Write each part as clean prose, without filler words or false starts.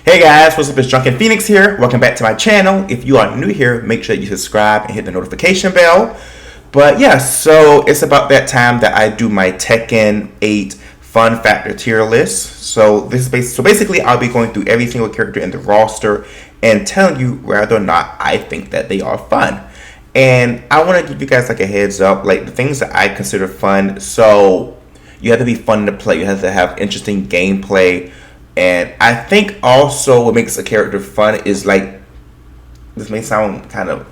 Hey guys, what's up? It's Drunken Phoenix here. Welcome back to my channel. If you are new here, make sure you subscribe and hit the notification bell. But yeah, so it's about that time that I do my Tekken 8 Fun Factor tier list. So basically I'll be going through every single character in the roster and telling you whether or not I think that they are fun. And I want to give you guys like a heads up, like the things that I consider fun. So you have to be fun to play. You have to have interesting gameplay. And I think also what makes a character fun is like, this may sound kind of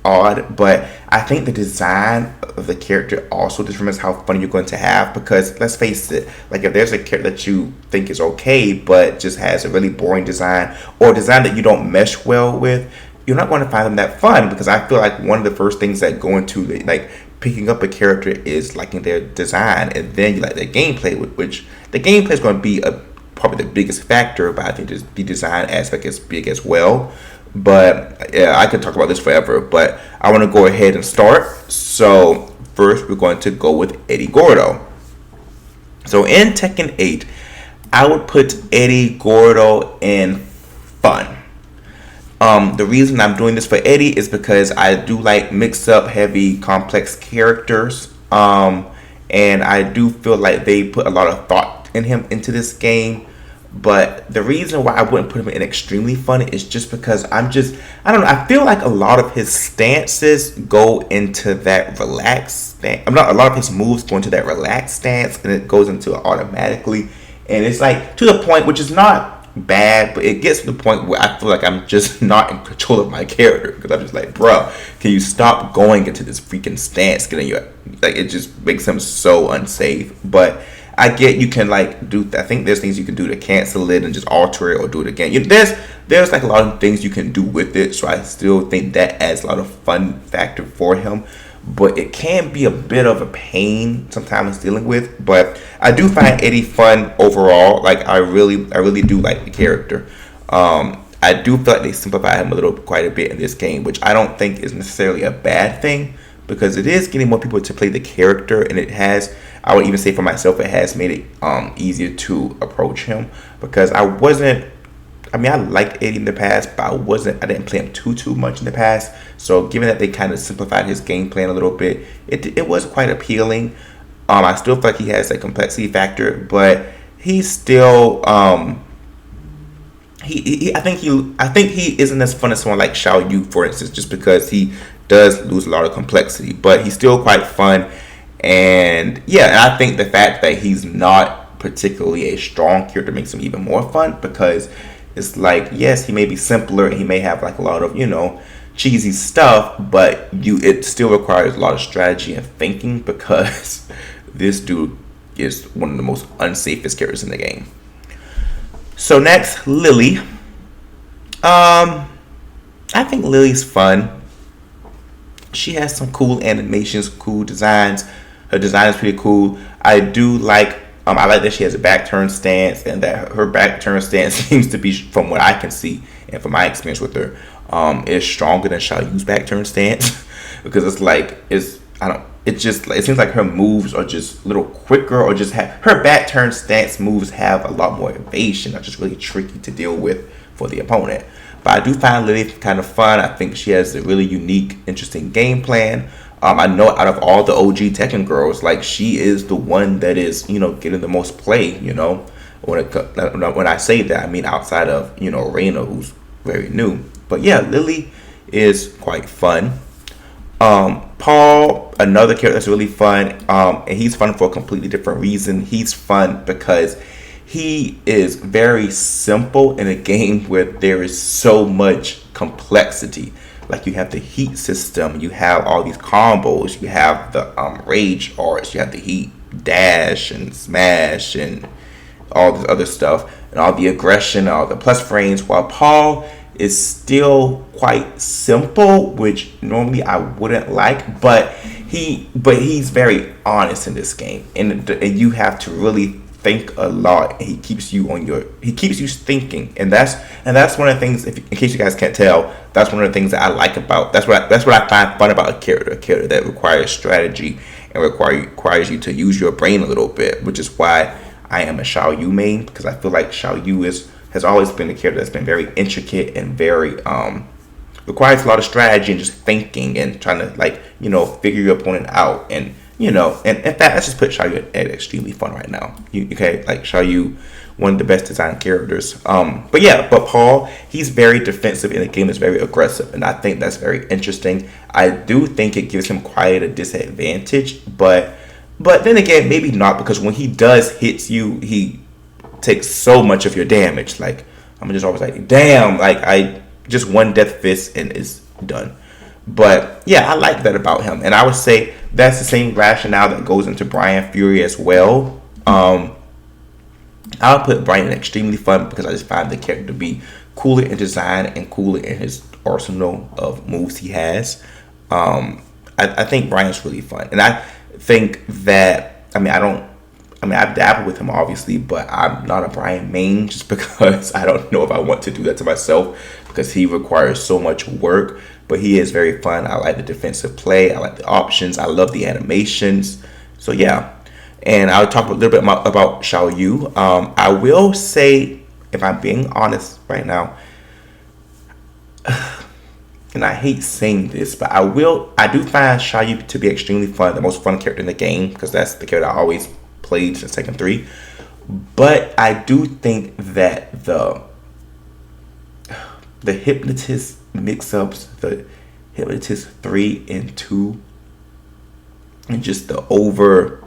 odd, but I think the design of the character also determines how fun you're going to have. Because let's face it, like if there's a character that you think is okay, but just has a really boring design or a design that you don't mesh well with, you're not going to find them that fun. Because I feel like one of the first things that go into like picking up a character is liking their design, and then you like their gameplay, which the gameplay is going to be probably the biggest factor, but I think the design aspect is big as well. But yeah, I could talk about this forever, but I want to go ahead and start. So first we're going to go with Eddie Gordo. So in Tekken 8, I would put Eddie Gordo in fun. The reason I'm doing this for Eddie is because I do like mix up heavy complex characters, and I do feel like they put a lot of thought into this game. But the reason why I wouldn't put him in extremely fun is just because I don't know, I feel like a lot of his stances go into that relaxed stance. A lot of his moves go into that relaxed stance, and it goes into it automatically, and it's like to the point, which is not bad, but it gets to the point where I feel like I'm just not in control of my character, because I'm just like, bro, can you stop going into this freaking stance, getting you like, it just makes him so unsafe. But I get you can like do. I think there's things you can do to cancel it and just alter it or do it again. There's like a lot of things you can do with it. So I still think that adds a lot of fun factor for him. But it can be a bit of a pain sometimes dealing with. But I do find Eddie fun overall. Like I really do like the character. I do feel like they simplify him quite a bit in this game, which I don't think is necessarily a bad thing, because it is getting more people to play the character, and it has, I would even say for myself, it has made it easier to approach him. Because I liked Eddie in the past, but I didn't play him too much in the past. So given that they kind of simplified his game plan a little bit, it was quite appealing. I still feel like he has a complexity factor, but he's still I think he isn't as fun as someone like Xiao Yu, for instance, just because he does lose a lot of complexity, but he's still quite fun. And yeah, and I think the fact that he's not particularly a strong character makes him even more fun, because it's like, yes, he may be simpler and he may have like a lot of, cheesy stuff, but it still requires a lot of strategy and thinking, because this dude is one of the most unsafest characters in the game. So next, Lily. I think Lily's fun. She has some cool animations, cool designs. Her design is pretty cool. I do like, I like that she has a back turn stance, and that her back turn stance seems to be, from what I can see and from my experience with her, is stronger than Xiao Yu's back turn stance. Because it seems like her moves are just a little quicker, or just her back turn stance moves have a lot more evasion, are just really tricky to deal with for the opponent. But I do find Lily kind of fun. I think she has a really unique, interesting game plan. I know out of all the OG Tekken girls, like, she is the one that is, getting the most play, When I say that, I mean outside of, Reina, who's very new. But yeah, Lily is quite fun. Paul, another character that's really fun, and he's fun for a completely different reason. He's fun because he is very simple in a game where there is so much complexity. Like, you have the heat system, you have all these combos, you have the rage arts, you have the heat dash and smash and all this other stuff, and all the aggression, all the plus frames, while Paul is still quite simple, which normally I wouldn't like, but he's very honest in this game, and you have to really think a lot. He keeps you thinking, and that's one of the things. In case you guys can't tell, that's one of the things that I like about. That's what I find fun about a character that requires strategy and requires you to use your brain a little bit, which is why I am a Xiao Yu main, because I feel like Xiao Yu has has always been a character that's been very intricate and very requires a lot of strategy and just thinking and trying to figure your opponent out. And and in fact, let's just put Xiaoyu at extremely fun right now. Okay, like Xiaoyu, one of the best designed characters. But Paul, he's very defensive in a game that's very aggressive, and I think that's very interesting. I do think it gives him quite a disadvantage, but then again, maybe not, because when he does hit you, he takes so much of your damage. Like, I'm just always like, damn, like I just one death fist and it's done. But yeah, I like that about him, and I would say that's the same rationale that goes into Brian Fury as well. I'll put Brian in extremely fun because I just find the character to be cooler in design and cooler in his arsenal of moves he has. I think Brian's really fun, and I think that I've dabbled with him obviously, but I'm not a Brian main just because I don't know if I want to do that to myself because he requires so much work. But he is very fun. I like the defensive play. I like the options. I love the animations. So yeah. And I'll talk a little bit about Xiaoyu. I will say, if I'm being honest right now, and I hate saying this, but I do find Xiaoyu to be extremely fun, the most fun character in the game, because that's the character I always played since Tekken 3. But I do think that the Hypnotist mix-ups, the Hypnotist 3 and 2, and just the over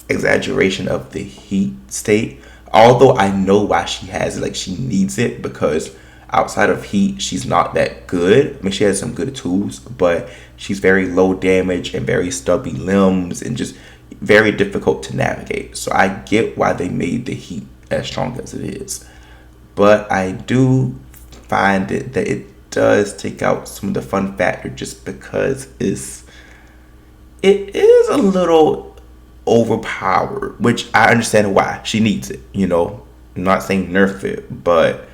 exaggeration of the heat state, although I know why she has it, like she needs it, because outside of heat she's not that good. I mean, she has some good tools, but she's very low damage and very stubby limbs and just very difficult to navigate. So I get why they made the heat as strong as it is, but I do find that it does take out some of the fun factor just because it is a little overpowered, which I understand why she needs it. I'm not saying nerf it, but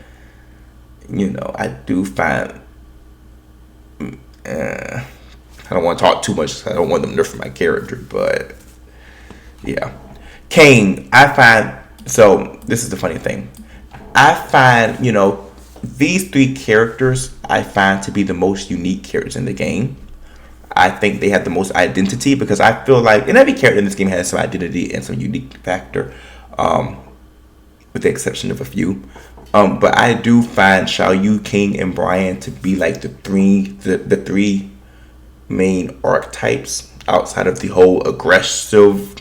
I do find I don't want to talk too much. I don't want them nerfing my character, but yeah, Kane. I find, so this is the funny thing. I find these three characters I find to be the most unique characters in the game. I think they have the most identity because I feel like, and every character in this game has some identity and some unique factor, with the exception of a few. But I do find Xiaoyu, King, and Brian to be like the three main archetypes outside of the whole aggressive,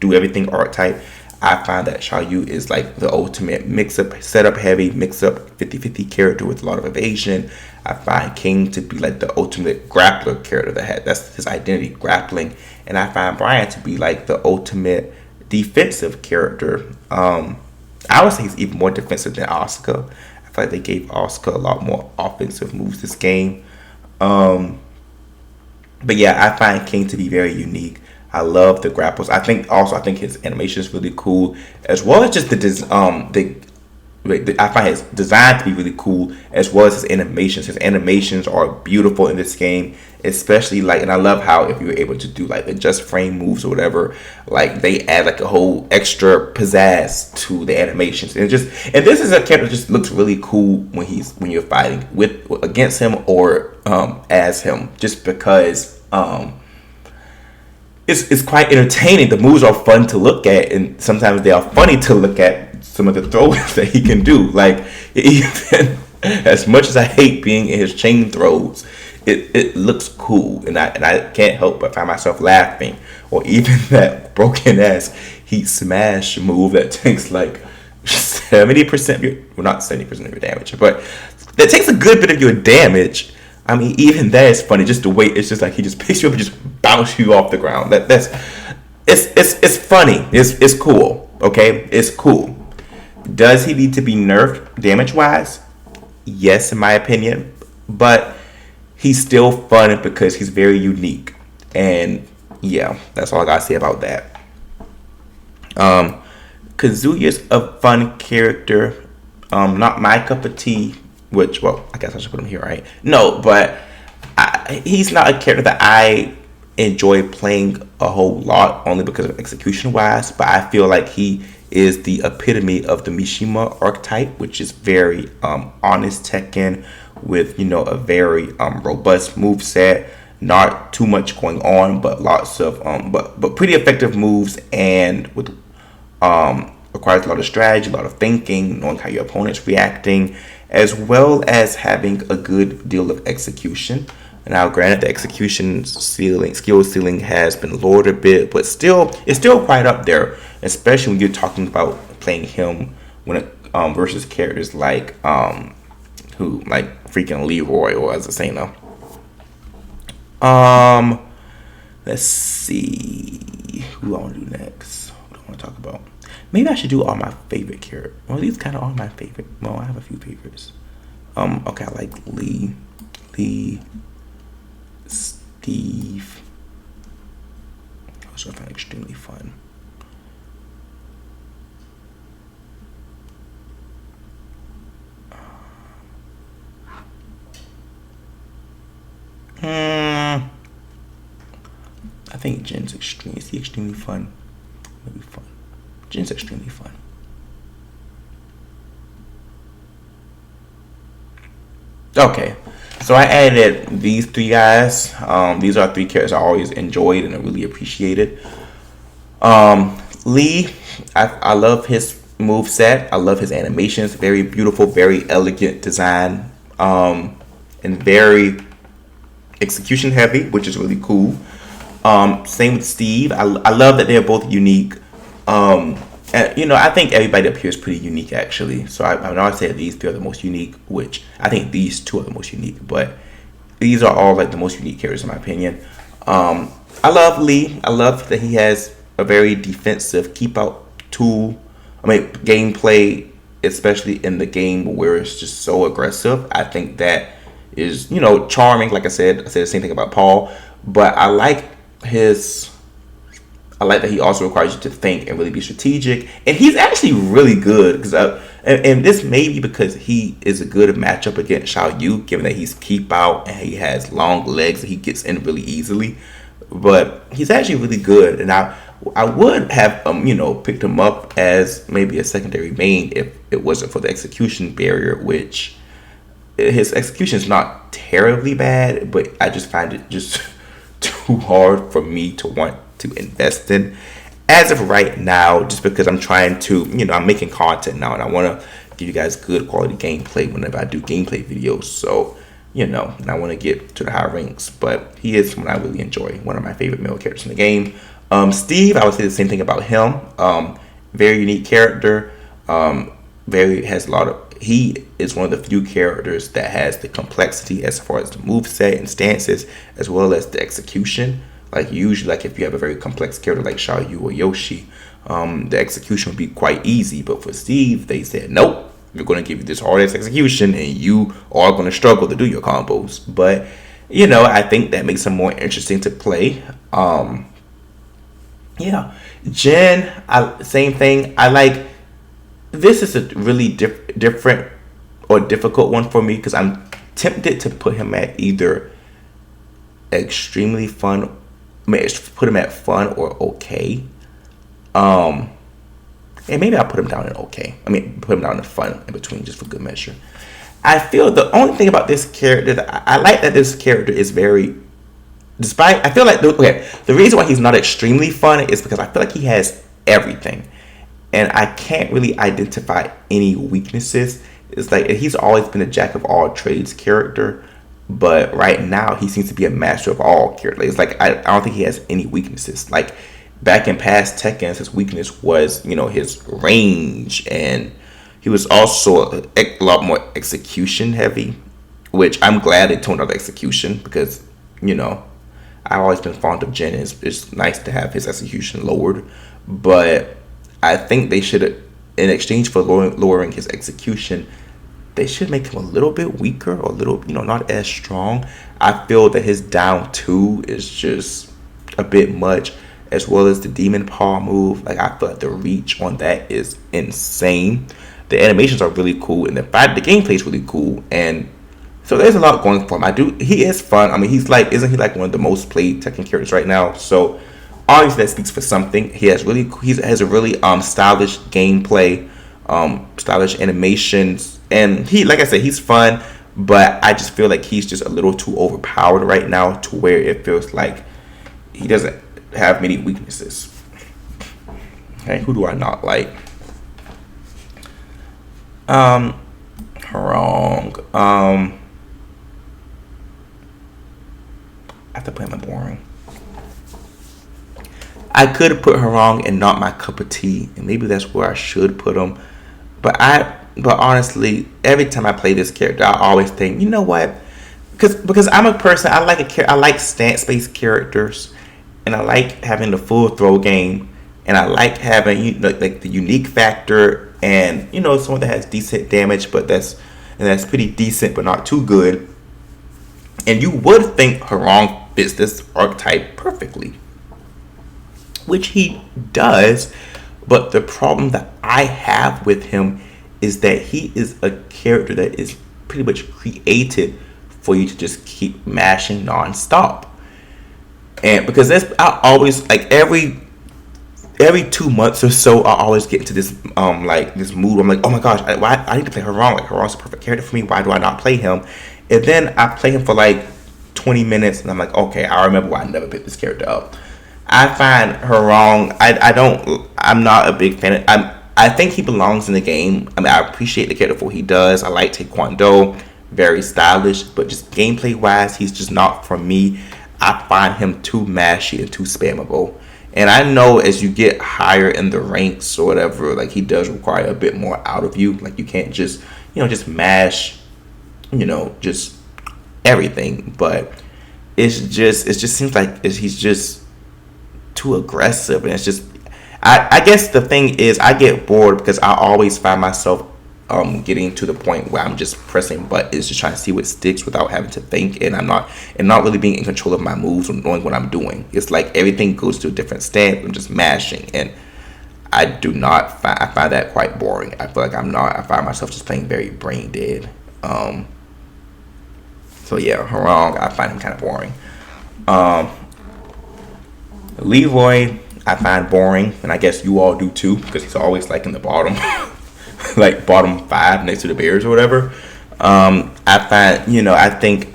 do everything archetype. I find that Xiaoyu is like the ultimate mix-up, setup heavy, mix-up 50-50 character with a lot of evasion. I find King to be like the ultimate grappler character that's his identity, grappling. And I find Brian to be like the ultimate defensive character. I would say he's even more defensive than Asuka. I feel like they gave Asuka a lot more offensive moves this game. But yeah, I find King to be very unique. I love the grapples. I think his animation is really cool, as well as just I find his design to be really cool, as well as his animations. His animations are beautiful in this game, especially and I love how if you're able to do like the just frame moves or whatever, like they add like a whole extra pizzazz to the animations. And this is a character that just looks really cool when you're fighting against him or as him, just because it's quite entertaining. The moves are fun to look at, and sometimes they are funny to look at. Some of the throws that he can do, like even as much as I hate being in his chain throws, it looks cool, and I can't help but find myself laughing. Or even that broken ass heat smash move that takes like 70% of your, well, not 70% of your damage, but that takes a good bit of your damage. I mean, even that is funny. Just the way it's just like he just picks you up and just bounce you off the ground. It's funny. It's cool. Okay, it's cool. Does he need to be nerfed damage-wise? Yes, in my opinion. But he's still fun because he's very unique. And yeah, that's all I gotta say about that. Kazuya's a fun character. Not my cup of tea. Which, well, I guess I should put him here, right? No, but he's not a character that I enjoy playing a whole lot, only because of execution-wise. But I feel like he is the epitome of the Mishima archetype, which is very honest Tekken with a very robust move set. Not too much going on, but lots of but pretty effective moves, and with requires a lot of strategy, a lot of thinking, knowing how your opponent's reacting, as well as having a good deal of execution. Now, granted, the execution skill ceiling has been lowered a bit, but still, it's still quite up there, especially when you're talking about playing him when it versus characters like like freaking Leroy, or as I say now. Let's see who I want to do next. What do I want to talk about? Maybe I should do all my favorite characters. Well, these kind of are my favorite. Well, I have a few favorites. Okay, I like Lee, Steve. Which I find extremely fun. I think Jin's extremely. Is he extremely fun? Maybe fun. Jin's extremely fun. Okay, so I added these three guys. These are three characters I always enjoyed and I really appreciated. Lee, I love his move set. I love his animations. Very beautiful, very elegant design, and very execution heavy, which is really cool. Same with Steve. I love that they're both unique. And, I think everybody up here is pretty unique, actually. So I know I said these three are the most unique, which I think these two are the most unique. But these are all like the most unique characters in my opinion. I love Lee. I love that he has a very defensive keep out tool. Gameplay, especially in the game where it's just so aggressive. I think that is, charming. Like I said the same thing about Paul. But I like that he also requires you to think and really be strategic. And he's actually really good because, and this may be because he is a good matchup against Xiao Yu, given that he's keep out and he has long legs and he gets in really easily. But he's actually really good, and I would have picked him up as maybe a secondary main if it wasn't for the execution barrier, which his execution is not terribly bad, but I just find it just too hard for me to want to invest in as of right now, just because I'm trying to, I'm making content now and I want to give you guys good quality gameplay whenever I do gameplay videos. So, and I want to get to the high ranks, but he is someone I really enjoy. One of my favorite male characters in the game. Steve, I would say the same thing about him. Very unique character. He is one of the few characters that has the complexity as far as the moveset and stances, as well as the execution. Like usually, like if you have a very complex character like Xiao Yu or Yoshi, the execution would be quite easy. But for Steve, they said, nope, we're going to give you this hardest execution and you are going to struggle to do your combos. But, I think that makes him more interesting to play. Jin, same thing. This is a really different or difficult one for me because I'm tempted to put him at either extremely fun, put him at fun or okay. And maybe I'll put him down in okay. Put him down in fun in between just for good measure. I feel the only thing about this character that I like that this character is very, I feel like, the reason why he's not extremely fun is because I feel like he has everything. And I can't really identify any weaknesses. It's like he's always been a jack of all trades character, but right now he seems to be a master of all characters. It's like I don't think he has any weaknesses. Like back in past Tekken, his weakness was his range, and he was also a lot more execution heavy, which I'm glad they toned up execution because I've always been fond of Jin. It's nice to have his execution lowered, but I think they should, in exchange for lowering his execution, they should make him a little bit weaker or a little, not as strong. I feel that his down 2 is just a bit much, as well as the demon paw move. Like I feel like the reach on that is insane. The animations are really cool, and the gameplay is really cool, and so there's a lot going for him. He is fun. Isn't he like one of the most played Tekken characters right now? So obviously that speaks for something. He has a really stylish gameplay, stylish animations, and he, like I said, he's fun. But I just feel like he's just a little too overpowered right now, to where it feels like he doesn't have many weaknesses. Okay, who do I not like? Wrong. I have to play him boring. I could have put her wrong and not my cup of tea, and maybe that's where I should put him. But honestly, every time I play this character, I always think, you know what? Because I'm a person, I like stance-based characters, and I like having the full throw game, and I like having like the unique factor, and someone that has decent damage, but that's pretty decent, but not too good. And you would think Harong fits this archetype perfectly, which he does. But the problem that I have with him is that he is a character that is pretty much created for you to just keep mashing nonstop. And because I always, like, every 2 months or so, I always get into this this mood. I'm like, oh my gosh, I need to play Harong. Like, Harong's a perfect character for me. Why do I not play him? And then I play him for like 20 minutes, and I'm like, okay, I remember why I never picked this character up. I find Harong, I'm not a big fan of. I think he belongs in the game. I mean, I appreciate the character for what he does. I like Taekwondo, very stylish, but just gameplay wise, he's just not for me. I find him too mashy and too spammable. And I know as you get higher in the ranks or whatever, like, he does require a bit more out of you. Like, you can't just just mash, just everything. But it just seems like he's just too aggressive, and it's just, I guess the thing is, I get bored because I always find myself getting to the point where I'm just pressing buttons, just trying to see what sticks without having to think, and not really being in control of my moves or knowing what I'm doing. It's like everything goes to a different stance. I'm just mashing, and I find that quite boring. I feel like I find myself just playing very brain dead. So yeah, Harong, I find him kind of boring. Leroy, I find boring, and I guess you all do too, because he's always like in the bottom, like bottom 5 next to the Bears or whatever. I find, I think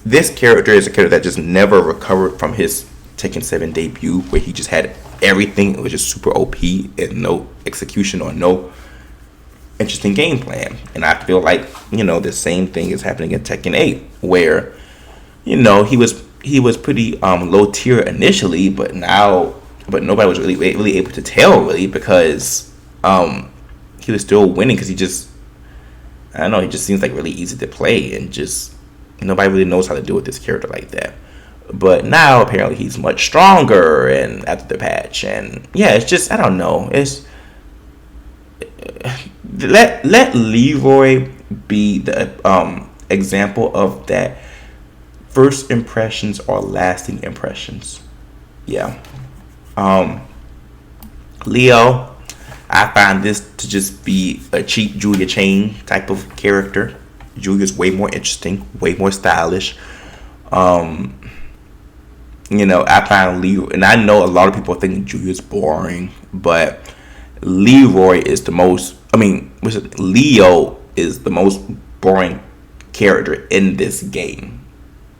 this character is a character that just never recovered from his Tekken 7 debut, where he just had everything. It was just super OP and no execution or no interesting game plan. And I feel like, the same thing is happening in Tekken 8, where, he was pretty low tier initially, but nobody was really able to tell, really, because he was still winning, because he just seems like really easy to play, and just nobody really knows how to deal with this character like that. But now apparently he's much stronger, and after the patch, and yeah, it's just, I don't know, it's let Leroy be the example of that. First impressions are lasting impressions. Yeah. Leo, I find this to just be a cheap Julia Chain type of character. Julia's way more interesting, way more stylish. I find Leo, and I know a lot of people think Julia's boring, but Leroy is the most, Leo is the most boring character in this game.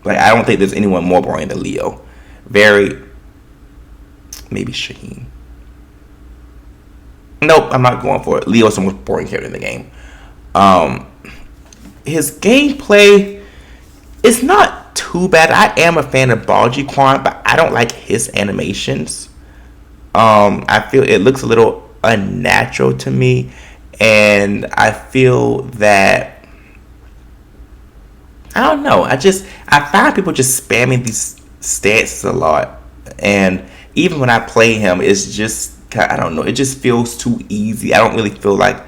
Like, I don't think there's anyone more boring than Leo. Maybe Shaheen. Nope, I'm not going for it. Leo's the most boring character in the game. His gameplay is not too bad. I am a fan of Balji Quan, but I don't like his animations. I feel it looks a little unnatural to me, and I feel that, I don't know. I find people just spamming these stats a lot, and even when I play him, it's just, I don't know. It just feels too easy. I don't really feel like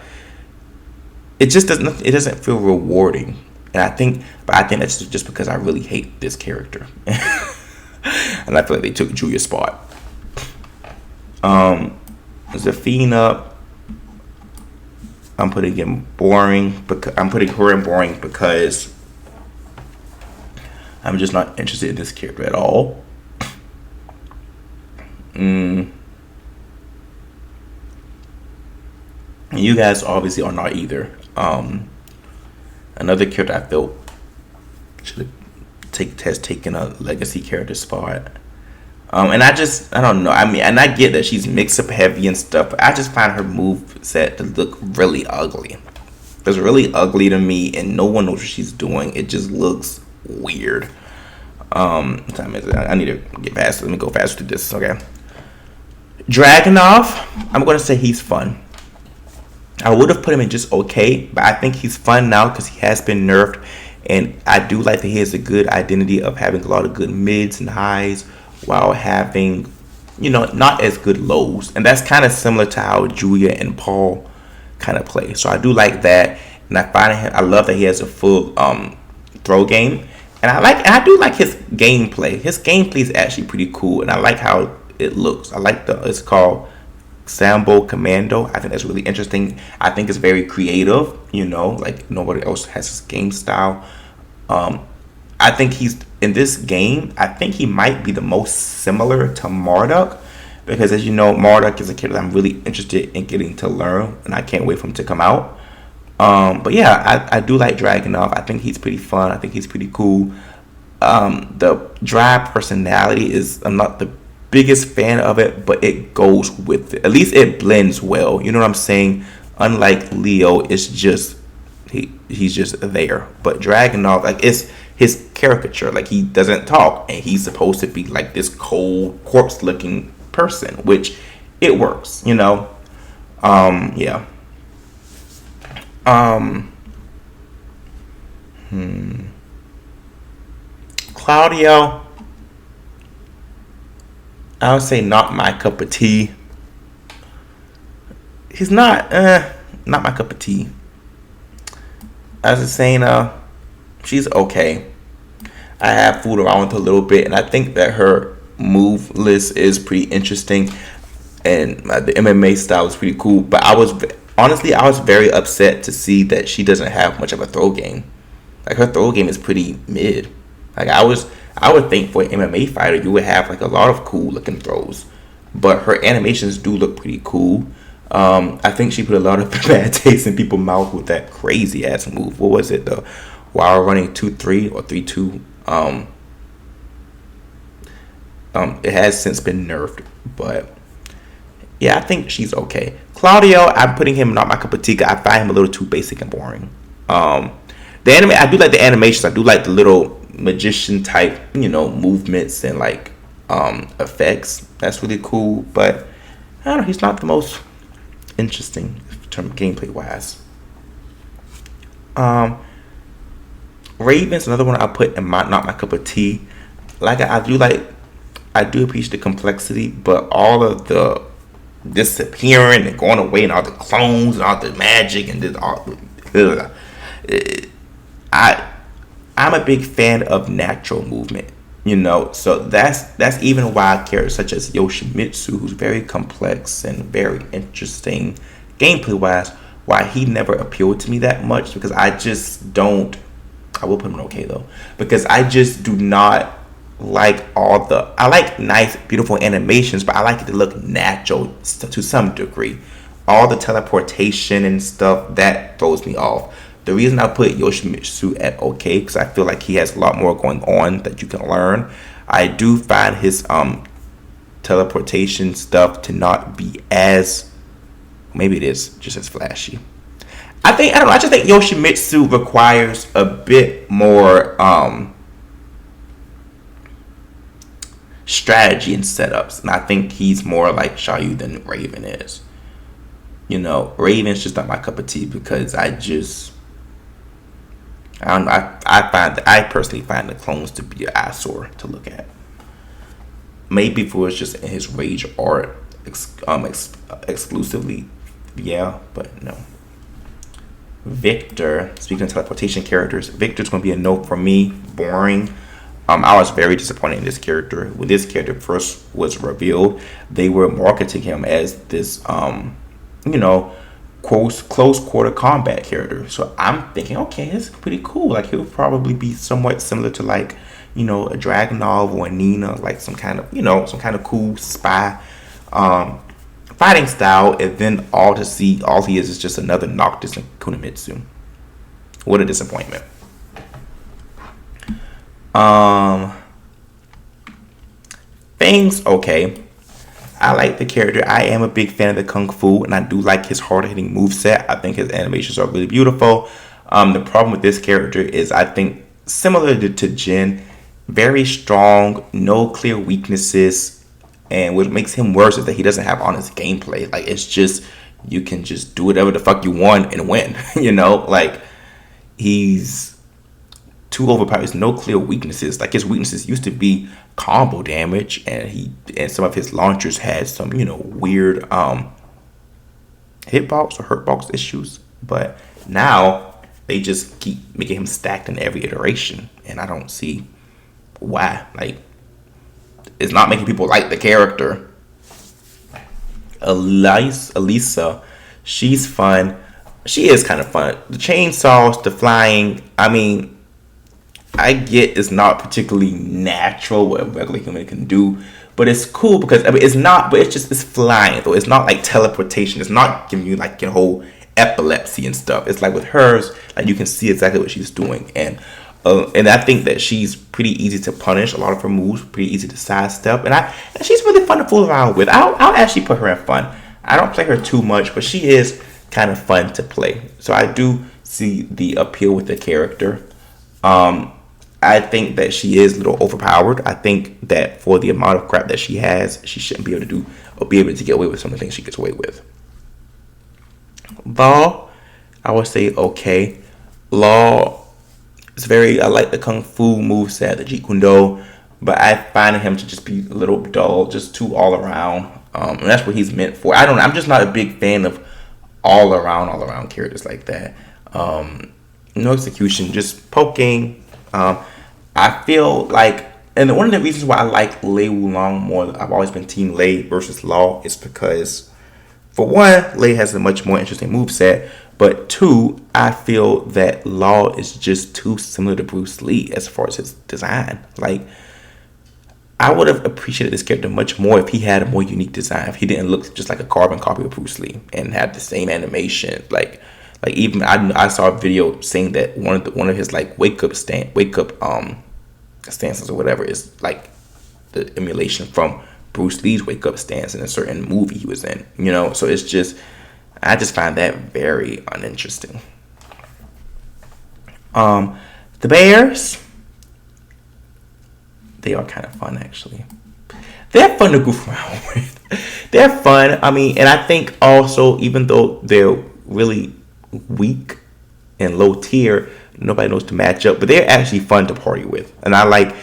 it doesn't feel rewarding, and I think that's just because I really hate this character, and I feel like they took Julia's spot. Zafina, I'm putting her in boring because I'm just not interested in this character at all. Mm, you guys obviously are not either. Another character I felt should have has taken a legacy character spot. And I don't know. I mean, and I get that she's mix up heavy and stuff, but I just find her move set to look really ugly. It's really ugly to me, and no one knows what she's doing. It just looks weird. What time is it? I need to get faster. Let me go faster through this. Okay. Dragunov, I'm gonna say he's fun. I would have put him in just okay, but I think he's fun now because he has been nerfed, and I do like that he has a good identity of having a lot of good mids and highs while having, not as good lows, and that's kind of similar to how Julia and Paul kind of play. So I do like that, and I love that he has a full throw game, and I do like his gameplay. His gameplay is actually pretty cool, and I like how it looks. I like it's called Sambo Commando. I think that's really interesting. I think it's very creative. Like nobody else has his game style. I think he's in this game. I think he might be the most similar to Marduk, because as you know, Marduk is a character that I'm really interested in getting to learn, and I can't wait for him to come out. But yeah, I do like Dragunov. I think he's pretty fun. I think he's pretty cool. The dry personality I'm not the biggest fan of it, but it goes with it. At least it blends well. You know what I'm saying? Unlike Leo, it's just he's just there. But Dragunov, like, it's his caricature. Like, he doesn't talk, and he's supposed to be like this cold corpse looking person, which it works. Yeah. Claudio, I would say not my cup of tea. He's not my cup of tea. As I was saying, she's okay. I have fooled around with her a little bit, and I think that her move list is pretty interesting, and the MMA style is pretty cool. But I was very upset to see that she doesn't have much of a throw game. Like, her throw game is pretty mid. Like, I would think for an MMA fighter you would have like a lot of cool looking throws, but her animations do look pretty cool. I think she put a lot of bad taste in people's mouth with that crazy ass move. What was it? The while running 2-3 or 3-2. It has since been nerfed, but yeah, I think she's okay. Claudio, I'm putting him not my cup of tea. I find him a little too basic and boring. I do like the animations. I do like the little magician type, movements and like effects. That's really cool, but I don't know. He's not the most interesting in terms of gameplay wise. Raven's another one I put in not my cup of tea. Like, I do appreciate the complexity, but all of the disappearing and going away and all the clones and all the magic and this all. I'm a big fan of natural movement, so that's even why characters such as Yoshimitsu, who's very complex and very interesting gameplay wise, why he never appealed to me that much, because I just don't. I will put him in okay though, because I just do not like I like nice beautiful animations, but I like it to look natural to some degree. All the teleportation and stuff, that throws me off. The reason I put Yoshimitsu at okay, because I feel like he has a lot more going on that you can learn. I do find his teleportation stuff to not be as, maybe it is just as flashy. I don't know. I just think Yoshimitsu requires a bit more strategy and setups, and I think he's more like Xiaoyu than Raven is. Raven's just not my cup of tea, because I personally find the clones to be an eyesore to look at. Maybe if it was just in his rage art exclusively, yeah, but no. Victor, speaking of teleportation characters, Victor's going to be a no for me. Boring. I was very disappointed in this character. When this character first was revealed, they were marketing him as this, close quarter combat character. So I'm thinking, okay, this is pretty cool. Like he'll probably be somewhat similar to like, you know, a Dragunov or a Nina, like some kind of, you know, some kind of cool spy fighting style. And then all he is just another Noctis and Kunimitsu. What a disappointment. Things okay. I like the character. I am a big fan of the Kung Fu, and I do like his hard-hitting moveset. I think his animations are really beautiful. The problem with this character is I think similar to Jin, very strong, no clear weaknesses, and what makes him worse is that he doesn't have honest gameplay. Like it's just you can just do whatever the fuck you want and win. You know, like he's too overpowered. There's no clear weaknesses. Like his weaknesses used to be combo damage, and some of his launchers had some, you know, weird hitbox or hurtbox issues. But now they just keep making him stacked in every iteration, and I don't see why. Like it's not making people like the character. Elisa, she's fun. She is kind of fun. The chainsaws, the flying. I mean, I get it's not particularly natural what a regular human can do, but it's cool because I mean it's not. But it's flying though. It's not like teleportation. It's not giving you like your whole epilepsy and stuff. It's like with hers, like you can see exactly what she's doing, and I think that she's pretty easy to punish. A lot of her moves pretty easy to sidestep, and she's really fun to fool around with. I'll actually put her in fun. I don't play her too much, but she is kind of fun to play. So I do see the appeal with the character. I think that she is a little overpowered. I think that for the amount of crap that she has, she shouldn't be able to get away with some of the things she gets away with. Law, I would say okay. Law is I like the Kung Fu moveset, the Jeet Kune Do, but I find him to just be a little dull, just too all around. And that's what he's meant for. I'm just not a big fan of all around characters like that. No execution, just poking. I feel like, and one of the reasons why I like Lei Wulong more, I've always been Team Lei versus Law, is because, for one, Lei has a much more interesting moveset, but two, I feel that Law is just too similar to Bruce Lee as far as his design. Like, I would have appreciated this character much more if he had a more unique design, if he didn't look just like a carbon copy of Bruce Lee and had the same animation, like even I saw a video saying that one of his like wake up stances or whatever is like the emulation from Bruce Lee's wake up stance in a certain movie he was in. You know, so it's just I just find that very uninteresting. The Bears, they are kind of fun actually. They're fun to goof around with. They're fun. I mean, and I think also even though they're really weak and low tier, nobody knows to match up, but they're actually fun to party with, and I like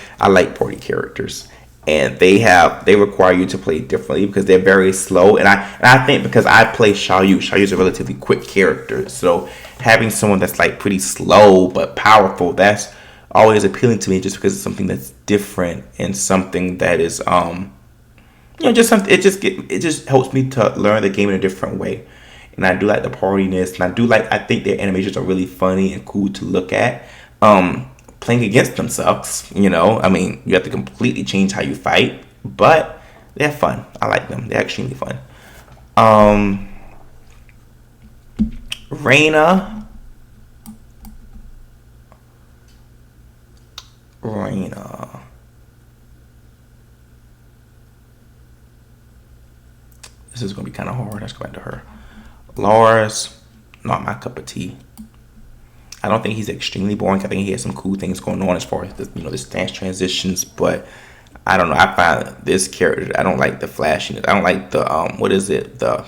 party characters, and they require you to play differently because they're very slow, and I think because I play Xiaoyu is a relatively quick character, so having someone that's like pretty slow but powerful, that's always appealing to me just because it's something that's different and something that is just something it just helps me to learn the game in a different way. And I do like the partiness, and I think their animations are really funny and cool to look at. Playing against them sucks, you know. I mean, you have to completely change how you fight, but they're fun. I like them. They're extremely fun. Reina. This is going to be kind of hard. Let's go back to her. Lars, not my cup of tea. I don't think he's extremely boring. I think he has some cool things going on as far as the stance transitions, but I don't know. I find this character, I don't like the flashiness. I don't like the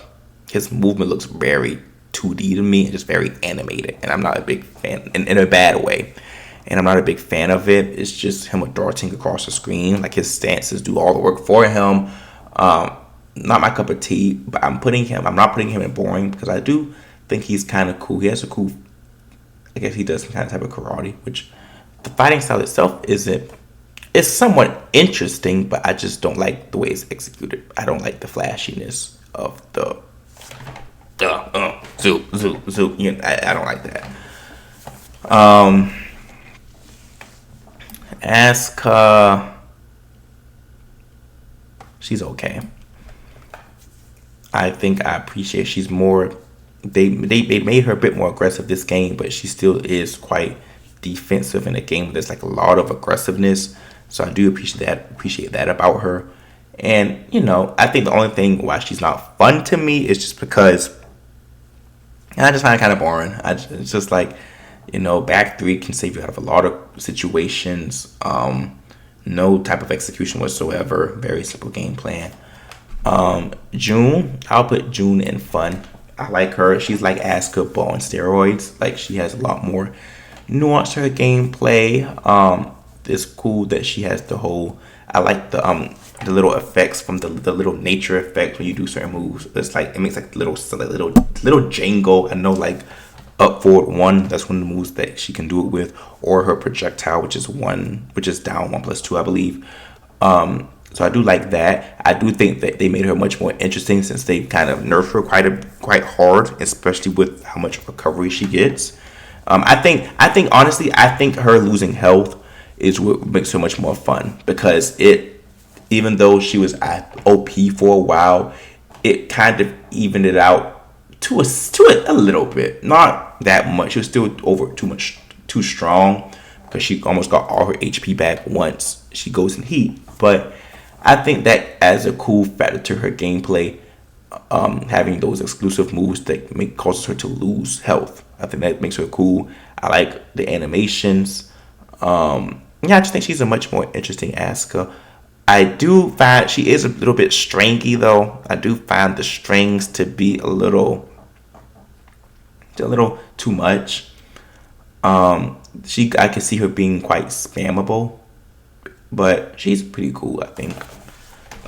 his movement looks very 2D to me and just very animated, and I'm not a big fan in a bad way. And I'm not a big fan of it. It's just him darting across the screen. Like his stances do all the work for him. Not my cup of tea, but I'm not putting him in boring because I do think he's kind of cool. He has a cool, I guess he does some kind of type of karate, which the fighting style itself it's somewhat interesting, but I just don't like the way it's executed. I don't like the flashiness of zoop, zoop, zoop. You know, I don't like that. Um, Asuka, she's okay. I think I appreciate she's more. They made her a bit more aggressive this game, but she still is quite defensive in a game. There's like a lot of aggressiveness, so I do appreciate that about her. And you know, I think the only thing why she's not fun to me is just because I just find it kind of boring. It's just like, you know, back three can save you out of a lot of situations. No type of execution whatsoever. Very simple game plan. June, I'll put June in fun. I like her. She's like Asuka but on steroids. Like she has a lot more nuance to her gameplay. It's cool that she has the whole. I like the little effects from the little nature effects when you do certain moves. It's like it makes like little jangle. I know like up forward one. That's one of the moves that she can do it with, or her projectile, which is down 1+2, I believe. So I do like that. I do think that they made her much more interesting since they kind of nerfed her quite hard, especially with how much recovery she gets. I think honestly, I think her losing health is what makes her much more fun because even though she was at OP for a while, it kind of evened it out to a little bit, not that much. She was still too strong because she almost got all her HP back once she goes in heat, but I think that adds a cool factor to her gameplay, having those exclusive moves that causes her to lose health. I think that makes her cool. I like the animations. Yeah, I just think she's a much more interesting Asuka. I do find she is a little bit stringy though. I do find the strings to be a little too much. I can see her being quite spammable, but she's pretty cool, I think.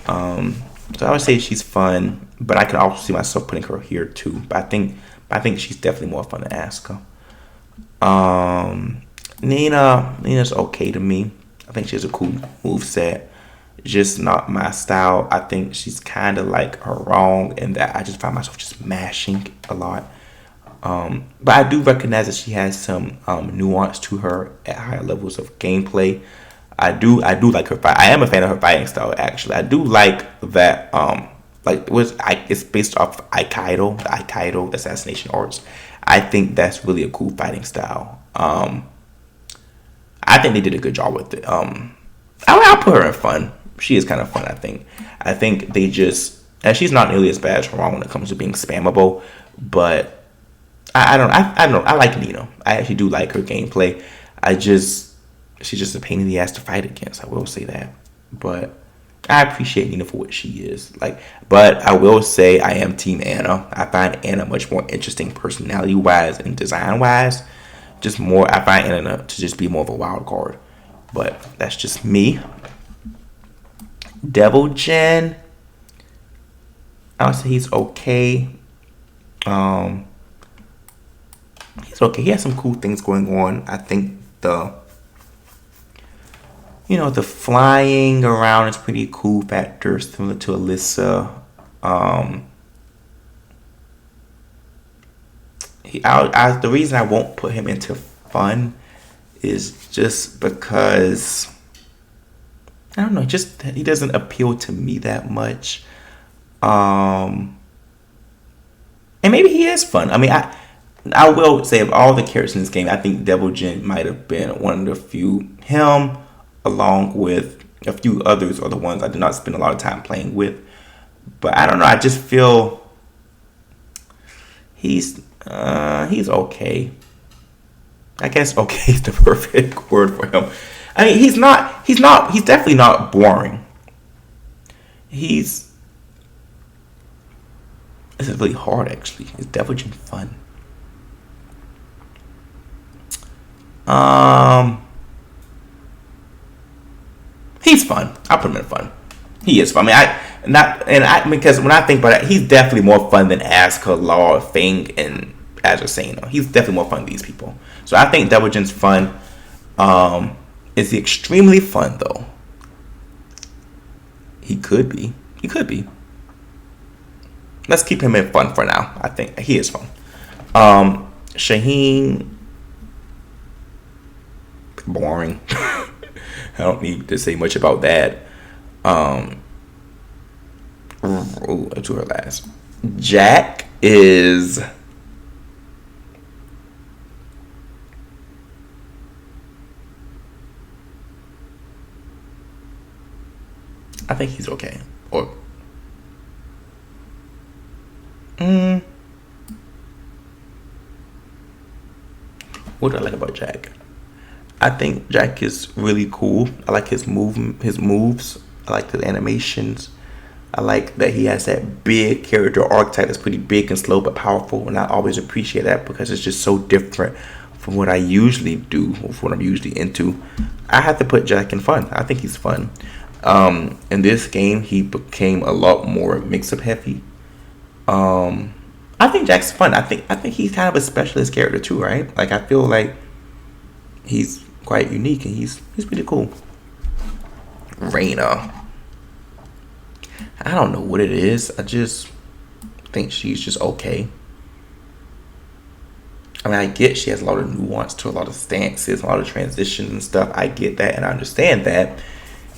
So I would say she's fun, but I could also see myself putting her here too. But I think she's definitely more fun than Asuka. Nina's okay to me. I think she has a cool move set. Just not my style. I think she's kind of like her wrong in that I just find myself just mashing a lot. But I do recognize that she has some nuance to her at higher levels of gameplay. I do like her fight. I am a fan of her fighting style. Actually, I do like that. It's based off Aikido, the Aikido assassination arts. I think that's really a cool fighting style. I think they did a good job with it. I'll put her in fun. She is kind of fun. I think they just, and she's not nearly as bad as Ron when it comes to being spammable, but I don't know. I like Nina. I actually do like her gameplay. She's just a pain in the ass to fight against. I will say that, but I appreciate Nina for what she is. But I will say I am Team Anna. I find Anna much more interesting personality wise and design wise. I find Anna to just be more of a wild card. But that's just me. Devil Jin, I would say he's okay. He's okay. He has some cool things going on. I think the flying around is pretty cool factor, similar to Alyssa. The reason I won't put him into fun is just because I don't know, just he doesn't appeal to me that much. And maybe he is fun. I mean, I will say of all the characters in this game, I think Devil Jin might have been one of the few. Him, along with a few others, are the ones I did not spend a lot of time playing with. But I don't know. I just feel he's okay. I guess okay is the perfect word for him. I mean, he's definitely not boring. This is really hard, actually. It's Devil Jin fun. He's fun. I'll put him in fun. He is fun. Because when I think about it, he's definitely more fun than Asuka, Law, Fang, and Ajacino. He's definitely more fun than these people. So I think Devil Jin's fun. Is he extremely fun though? He could be. Let's keep him in fun for now. I think he is fun. Shaheen, boring. I don't need to say much about that. To her last. Jack is. I think he's okay. Or. What do I like about Jack? I think Jack is really cool. I like his moves. I like his animations. I like that he has that big character archetype that's pretty big and slow but powerful, and I always appreciate that because it's just so different from what I usually do, or what I'm usually into. I have to put Jack in fun. I think he's fun. In this game, he became a lot more mix-up heavy. I think Jack's fun. I think he's kind of a specialist character too, right? Like, I feel like he's quite unique and he's pretty cool. Reina. I don't know what it is. I just think she's just okay. I mean, I get she has a lot of nuance to a lot of stances, a lot of transitions and stuff. I get that and I understand that.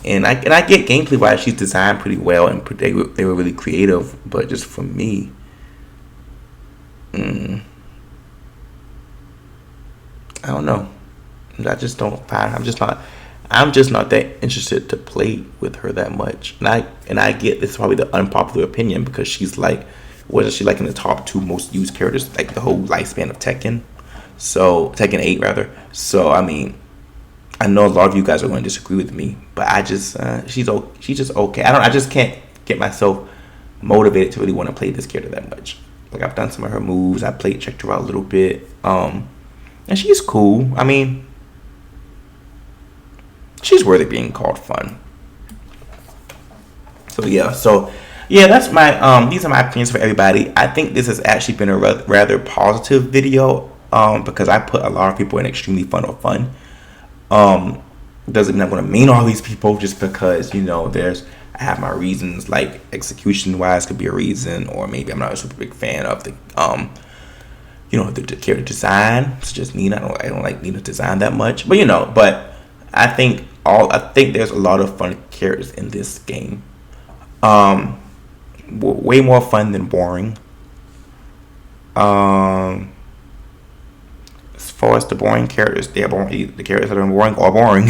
And I get gameplay wise, she's designed pretty well and they were really creative. But just for me, I don't know. I just don't find. I'm just not that interested to play with her that much. And I get this is probably the unpopular opinion because she's like, wasn't she like in the top 2 most used characters like the whole lifespan of Tekken? So Tekken 8 rather. So I mean, I know a lot of you guys are going to disagree with me, but I just she's just okay. I just can't get myself motivated to really want to play this character that much. Like, I've done some of her moves. I checked her out a little bit. And she's cool. I mean, she's worthy of being called fun. So yeah, that's my these are my opinions for everybody. I think this has actually been a rather positive video because I put a lot of people in extremely fun or fun. Doesn't mean I'm going to mean all these people just because, you know, I have my reasons, like execution wise could be a reason, or maybe I'm not a super big fan of the you know, the character design. It's just Nina. I don't like Nina's design that much, but you know, I think there's a lot of fun characters in this game. Way more fun than boring. As far as the boring characters, they're boring. The characters that are boring are boring.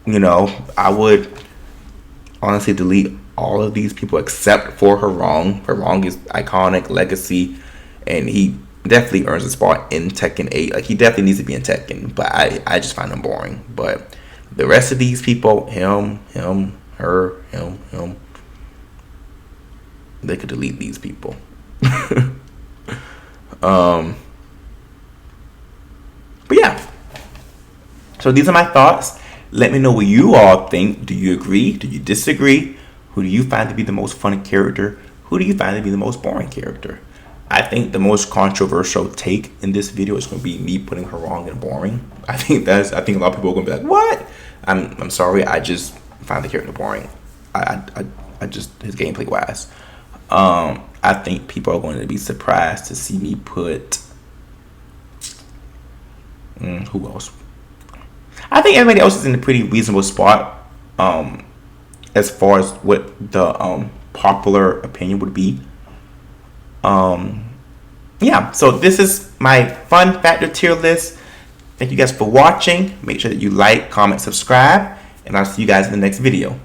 You know, I would honestly delete all of these people except for Harong. Harong is iconic legacy, and he definitely earns a spot in Tekken 8. Like, he definitely needs to be in Tekken, but I just find him boring. But the rest of these people, him, her, him, they could delete these people. But yeah, so these are my thoughts. Let me know what you all think. Do you agree? Do you disagree? Who do you find to be the most fun character? Who do you find to be the most boring character? I think the most controversial take in this video is going to be me putting her wrong and boring. I think a lot of people are going to be like, what? I'm sorry. I just find the character boring. I just, his gameplay wise. I think people are going to be surprised to see me put who else? I think everybody else is in a pretty reasonable spot as far as what the popular opinion would be. Yeah, so this is my fun factor tier list. Thank you guys for watching. Make sure that you like, comment, subscribe, and I'll see you guys in the next video.